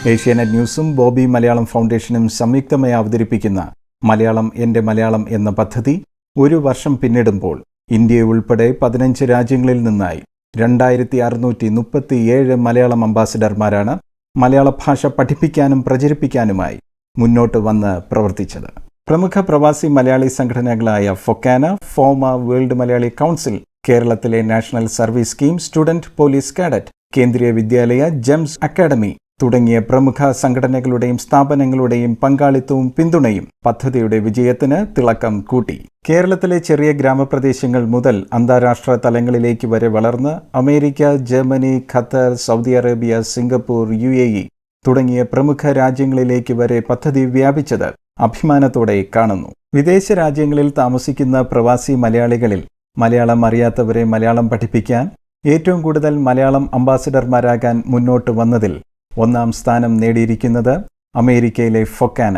Asianet ന്യൂസും ബോബി മലയാളം ഫൗണ്ടേഷനും സംയുക്തമായി അവതരിപ്പിക്കുന്ന മലയാളം എൻ്റെ മലയാളം എന്ന പദ്ധതി ഒരു വർഷം പിന്നിടുമ്പോൾ ഇന്ത്യ ഉൾപ്പെടെ 15 രാജ്യങ്ങളിൽ നിന്നായി 2637 മലയാളം അംബാസഡർമാരാണ് മലയാള ഭാഷ പഠിപ്പിക്കാനും പ്രചരിപ്പിക്കാനുമായി മുന്നോട്ട് വന്ന് പ്രവർത്തിച്ചത്. പ്രമുഖ പ്രവാസി മലയാളി സംഘടനകളായ ഫൊക്കാന, ഫോമ, വേൾഡ് മലയാളി കൗൺസിൽ, കേരളത്തിലെ national service scheme, student police cadet, Kendriya Vidyalaya, Gems academy തുടങ്ങിയ പ്രമുഖ സംഘടനകളുടെയും സ്ഥാപനങ്ങളുടെയും പങ്കാളിത്തവും പിന്തുണയും പദ്ധതിയുടെ വിജയത്തിന് തിളക്കം കൂട്ടി. കേരളത്തിലെ ചെറിയ ഗ്രാമപ്രദേശങ്ങൾ മുതൽ അന്താരാഷ്ട്ര തലങ്ങളിലേക്ക് വരെ വളർന്ന് America, Germany, Qatar, Saudi Arabia, Singapore, UAE തുടങ്ങിയ പ്രമുഖ രാജ്യങ്ങളിലേക്ക് വരെ പദ്ധതി വ്യാപിച്ചത് അഭിമാനത്തോടെ കാണുന്നു. വിദേശ രാജ്യങ്ങളിൽ താമസിക്കുന്ന പ്രവാസി മലയാളികളിൽ മലയാളം അറിയാത്തവരെ മലയാളം പഠിപ്പിക്കാൻ ഏറ്റവും കൂടുതൽ മലയാളം അംബാസഡർമാരാകാൻ മുന്നോട്ട് വന്നതിൽ ഒന്നാം സ്ഥാനം നേടിയിരിക്കുന്നത് അമേരിക്കയിലെ ഫൊക്കാന.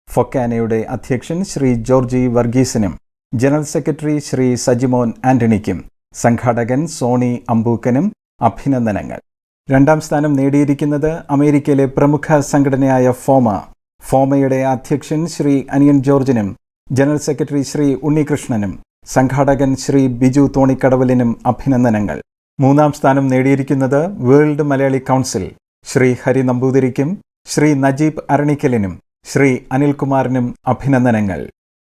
ഫൊക്കാനയുടെ അധ്യക്ഷൻ ശ്രീ ജോർജി വർഗീസിനും ജനറൽ സെക്രട്ടറി ശ്രീ സജിമോൻ ആന്റണിക്കും സംഘാടകൻ സോണി അമ്പൂക്കനും അഭിനന്ദനങ്ങൾ. രണ്ടാം സ്ഥാനം നേടിയിരിക്കുന്നത് അമേരിക്കയിലെ പ്രമുഖ സംഘടനയായ ഫോമ. ഫോമയുടെ അധ്യക്ഷൻ ശ്രീ അനിയൻ ജോർജിനും ജനറൽ സെക്രട്ടറി ശ്രീ ഉണ്ണികൃഷ്ണനും സംഘാടകൻ ശ്രീ ബിജു തോണിക്കടവലിനും അഭിനന്ദനങ്ങൾ. മൂന്നാം സ്ഥാനം നേടിയിരിക്കുന്നത് വേൾഡ് മലയാളി കൗൺസിൽ ശ്രീ ഹരി നമ്പൂതിരിക്കും ശ്രീ നജീബ് അരണിക്കലിനും ശ്രീ അനിൽകുമാറിനും അഭിനന്ദനങ്ങൾ.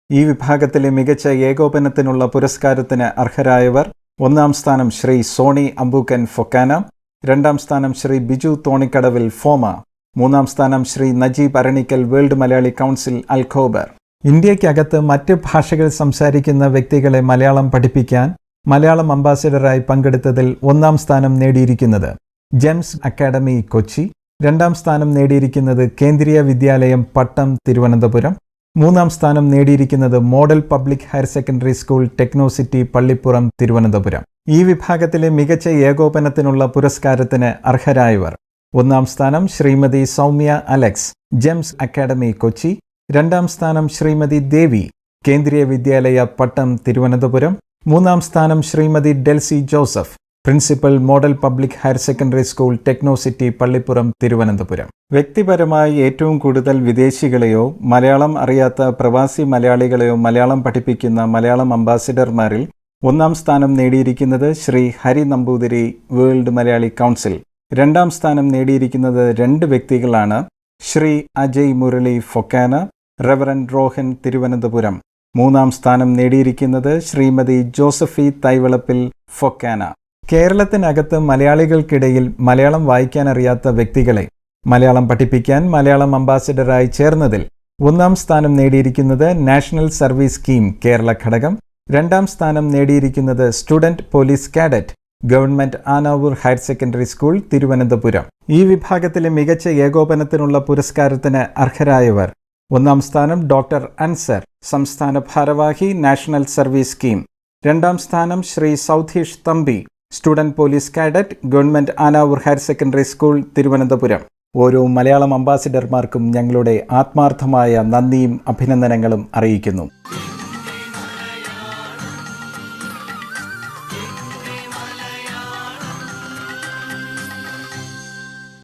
ഈ വിഭാഗത്തിലെ മികച്ച ഏകോപനത്തിനുള്ള പുരസ്കാരത്തിന് അർഹരായവർ: ഒന്നാം സ്ഥാനം ശ്രീ സോണി അമ്പൂക്കൻ ഫൊക്കാന, രണ്ടാം സ്ഥാനം ശ്രീ ബിജു തോണിക്കടവിൽ ഫോമ, മൂന്നാം സ്ഥാനം Shri Najeeb Aranikkal world Malayali council Al Khobar. ഇന്ത്യക്കകത്ത് മറ്റ് ഭാഷകൾ സംസാരിക്കുന്ന വ്യക്തികളെ മലയാളം പഠിപ്പിക്കാൻ മലയാളം അംബാസഡറായി പങ്കെടുത്തതിൽ ഒന്നാം സ്ഥാനം നേടിയിരിക്കുന്നത് ജെംസ് അക്കാഡമി കൊച്ചി, രണ്ടാം സ്ഥാനം നേടിയിരിക്കുന്നത് കേന്ദ്രീയ വിദ്യാലയം പട്ടം തിരുവനന്തപുരം, മൂന്നാം സ്ഥാനം നേടിയിരിക്കുന്നത് model public higher secondary school Technocity Pallippuram Thiruvananthapuram. ഈ വിഭാഗത്തിലെ മികച്ച ഏകോപനത്തിനുള്ള പുരസ്കാരത്തിന് അർഹരായവർ: ഒന്നാം സ്ഥാനം Shrimati Soumya Alex, Gems academy Kochi, രണ്ടാം സ്ഥാനം ശ്രീമതി ദേവി, കേന്ദ്രീയ വിദ്യാലയ പട്ടം തിരുവനന്തപുരം, മൂന്നാം സ്ഥാനം Shrimati Delcy Joseph, principal model public higher secondary school Technocity Pallippuram Thiruvananthapuram. വ്യക്തിപരമായി ഏറ്റവും കൂടുതൽ വിദേശികളെയോ മലയാളം അറിയാത്ത പ്രവാസി മലയാളികളെയോ മലയാളം പഠിപ്പിക്കുന്ന മലയാളം അംബാസിഡർമാരിൽ ഒന്നാം സ്ഥാനം നേടിയിരിക്കുന്നത് ശ്രീ ഹരി നമ്പൂതിരി വേൾഡ് മലയാളി കൗൺസിൽ. രണ്ടാം സ്ഥാനം നേടിയിരിക്കുന്നത് 2 വ്യക്തികളാണ്: ശ്രീ അജയ് മുരളി ഫൊക്കാന, റെവറൻ റോഹൻ തിരുവനന്തപുരം. മൂന്നാം സ്ഥാനം നേടിയിരിക്കുന്നത് ശ്രീമതി ജോസഫി തൈവളപ്പിൽ ഫൊക്കാന. കേരളത്തിനകത്ത് മലയാളികൾക്കിടയിൽ മലയാളം വായിക്കാനറിയാത്ത വ്യക്തികളെ മലയാളം പഠിപ്പിക്കാൻ മലയാളം അംബാസഡറായി ചേർന്നതിൽ ഒന്നാം സ്ഥാനം നേടിയിരിക്കുന്നത് നാഷണൽ സർവീസ് സ്കീം കേരള ഘടകം, രണ്ടാം സ്ഥാനം നേടിയിരിക്കുന്നത് student police cadet government Anavoor higher secondary school Thiruvananthapuram. ഈ വിഭാഗത്തിലെ മികച്ച ഏകോപനത്തിനുള്ള പുരസ്കാരത്തിന് അർഹരായവർ: ഒന്നാം സ്ഥാനം ഡോക്ടർ അൻസർ, സംസ്ഥാന ഭാരവാഹി, നാഷണൽ സർവീസ് സ്കീം, രണ്ടാം സ്ഥാനം Shri Saudheesh Thampi, student police cadet government Anavoor higher secondary school Thiruvananthapuram. ഓരോ മലയാളം അംബാസിഡർമാർക്കും ഞങ്ങളുടെ ആത്മാർത്ഥമായ നന്ദിയും അഭിനന്ദനങ്ങളും അറിയിക്കുന്നു.